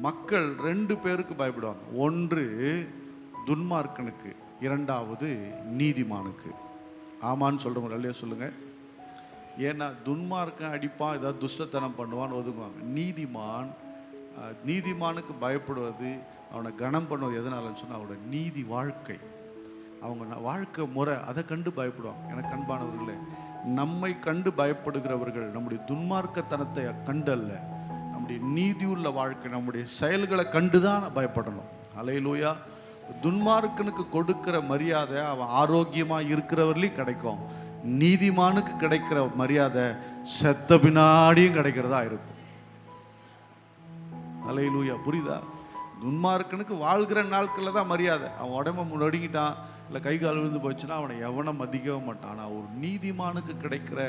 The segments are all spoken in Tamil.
மக்கள் ரெண்டு பேருக்கு பயப்படுவாங்க. ஒன்று துன்மார்க்கனுக்கு, இரண்டாவது நீதிமானுக்கு. ஆமான்னு சொல்கிறவங்க இல்லையா சொல்லுங்கள். ஏன்னா துன்மார்க்கன் அடிப்பான், ஏதாவது துஷ்டத்தனம் பண்ணுவான்னு ஒதுங்குவாங்க. நீதிமானுக்கு பயப்படுவது, அவனை கனம் பண்ணுவது எதனாலன்னு சொன்னால் அவனோட நீதி வாழ்க்கை, அவங்க வாழ்க்கை முறை, அதை கண்டு பயப்படுவாங்க. எனக்கு அன்பானவர்களே, நம்மை கண்டு பயப்படுகிறவர்கள் நம்முடைய துன்மார்க்கத்தனத்தை கண்டு அல்ல, நம்முடைய நீதியுள்ள வாழ்க்கை, நம்முடைய செயல்களை கண்டு தான் பயப்படணும். அல்லேலூயா. துன்மார்க்கனுக்கு கொடுக்கிற மரியாதை அவன் ஆரோக்கியமாக இருக்கிறவர்களையும் கிடைக்கும், நீதிமானுக்கு கிடைக்கிற மரியாதை செத்த பின்னாடியும் கிடைக்கிறதா இருக்கும். அல்லேலூயா. புரியுதா? துன்மார்க்கனுக்கு வாழ்கிற நாட்களில் தான் மரியாதை. அவன் உடம்பு நொடுங்கிட்டான், இல்லை கை கால் விழுந்து போச்சுன்னா அவனை எவனும் மதிக்கவே மாட்டான். ஆனால் ஒரு நீதிமானுக்கு கிடைக்கிற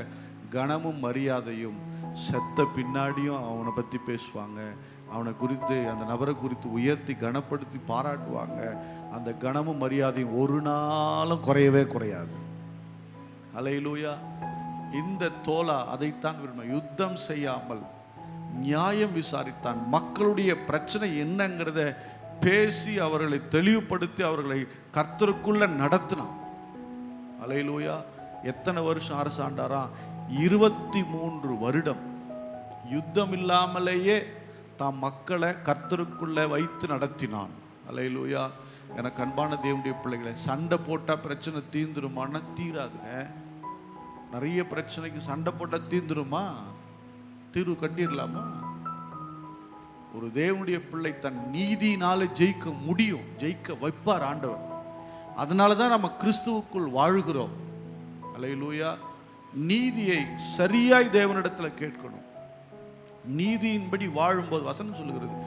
கனமும் மரியாதையும் செத்த பின்னாடியும் அவனை பற்றி பேசுவாங்க, அவனை குறித்து, அந்த நபரை குறித்து உயர்த்தி கனப்படுத்தி பாராட்டுவாங்க. அந்த கனமும் மரியாதையும் ஒரு நாளும் குறையவே குறையாது. அல்லேலூயா. இந்த தோலா அதைத்தான் விரும்ப, யுத்தம் செய்யாமல் நியாயம் விசாரித்தான். மக்களுடைய பிரச்சனை என்னங்கிறத பேசி அவர்களை தெளிவுபடுத்தி அவர்களை கர்த்தருக்குள்ள நடத்தினான். அல்லேலூயா. எத்தனை வருஷம் அரசாண்டாராம்? 23 வருடம் யுத்தம் இல்லாமலேயே தாம் மக்களை கர்த்தருக்குள்ள வைத்து நடத்தினான். அல்லேலூயா. எனக்கு அன்பான தேவனுடைய பிள்ளைகளை, சண்டை போட்டால் பிரச்சனை தீந்துருமான்னா தீராதுங்க. நிறைய பிரச்சனைக்கு சண்டை போட்டால் தீந்துருமா? தீர்வு கட்டிடலாமா? ஒரு தேவனுடைய பிள்ளை தன் நீதினால ஜெயிக்க முடியும், ஜெயிக்க வைப்பார் ஆண்டவர். அதனால தான் நம்ம கிறிஸ்துவுக்குள் வாழ்கிறோம். அல்லேலூயா. நீதியை சரியாய் தேவனிடத்தில் கேட்கணும். நீதியின்படி வாழும்போது வசனம் சொல்லுகிறது,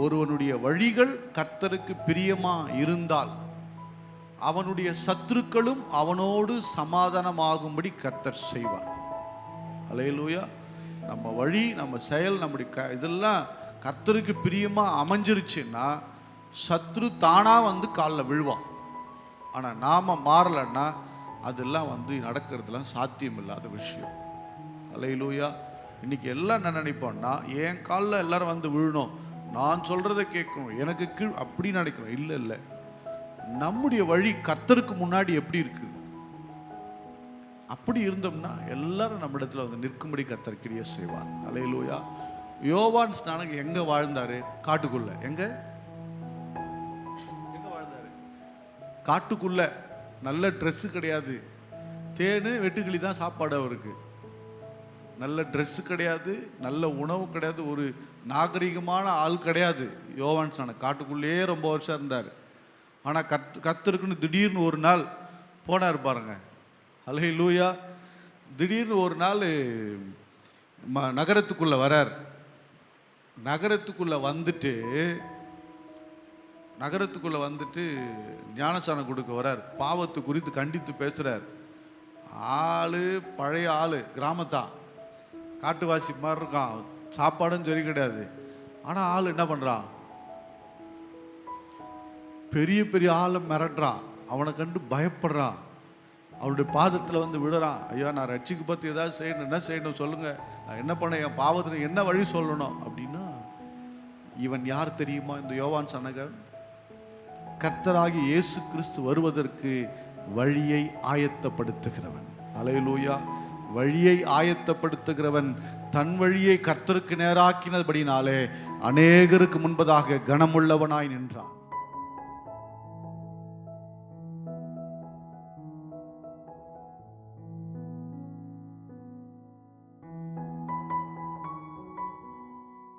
ஒருவனுடைய வழிகள் கர்த்தருக்கு பிரியமா இருந்தால் அவனுடைய சத்துருக்களும் அவனோடு சமாதானமாகும்படி கர்த்தர் செய்வார். அல்லேலூயா. நம்ம வழி, நம்ம செயல், நம்முடைய இதெல்லாம் கர்த்தருக்கு பிரியமா அமைஞ்சிருச்சுன்னா சத்ரு தானா வந்து காலில் விழுவான். ஆனால் நாம மாறலைன்னா அதெல்லாம் வந்து நடக்கிறதுலாம் சாத்தியம் இல்லாத விஷயம். அல்லேலூயா. இன்னைக்கு எல்லாம் என்ன நினைப்போம்னா, என் காலில் எல்லாரும் வந்து விழணும், நான் சொல்றதை கேட்கணும், எனக்கு கீழ் அப்படி நினைக்கணும். இல்லை இல்லை, நம்முடைய வழி கர்த்தருக்கு முன்னாடி எப்படி இருக்குது, அப்படி இருந்தோம்னா எல்லாரும் நம்ம இடத்துல வந்து நிற்கும்படி கர்த்தர் கிரியை செய்வார். அல்லேலூயா. யோவான் ஸ்நானகர் எங்க வாழ்ந்தாரு? காட்டுக்குள்ள. எங்க வாழ்ந்தாரு? காட்டுக்குள்ள. நல்ல ட்ரெஸ்ஸு கிடையாது, தேனு வெட்டுக்கிளி தான் சாப்பாடு அவருக்கு. நல்ல ட்ரெஸ்ஸு கிடையாது, நல்ல உணவு கிடையாது, ஒரு நாகரிகமான ஆள் கிடையாது. யோவான் ஸ்நானகர் காட்டுக்குள்ளேயே ரொம்ப வருஷம் இருந்தார். ஆனால் கர்த்தருக்குன்னு திடீர்னு ஒரு நாள் போனார் பாருங்க. அல்லேலூயா. திடீர்னு ஒரு நாள் நகரத்துக்குள்ளே வரார். நகரத்துக்குள்ளே வந்துட்டு ஞானஸ்நானம் கொடுக்க வரார். பாவத்தை குறித்து கண்டித்து பேசுகிறார். ஆள் பழைய ஆள், கிராமத்தான், காட்டுவாசி மாதிரி இருக்கான், சாப்பாடும் சரி கிடையாது. ஆனால் ஆள் என்ன பண்ணுறான்? பெரிய பெரிய ஆளை மிரட்டுறான், அவனை கண்டு பயப்படுறான், அவருடைய பாதத்தில் வந்து விடுறான். ஐயா, நான் ரட்சிக்கு பற்றி ஏதாவது செய்யணும், என்ன செய்யணும் சொல்லுங்கள், நான் என்ன பண்ண, என் பாவத்தில் என்ன வழி சொல்லணும் அப்படின்னா, இவன் யார் தெரியுமா? இந்த யோவான் ஸ்நானகர் கர்த்தராகி இயேசு கிறிஸ்து வருவதற்கு வழியை ஆயத்தப்படுத்துகிறவன். அல்லேலூயா. வழியை ஆயத்தப்படுத்துகிறவன் தன் வழியை கர்த்தருக்கு நேராக்கினபடினாலே அநேகருக்கு முன்பதாக கனமுள்ளவனாய் நின்றான்.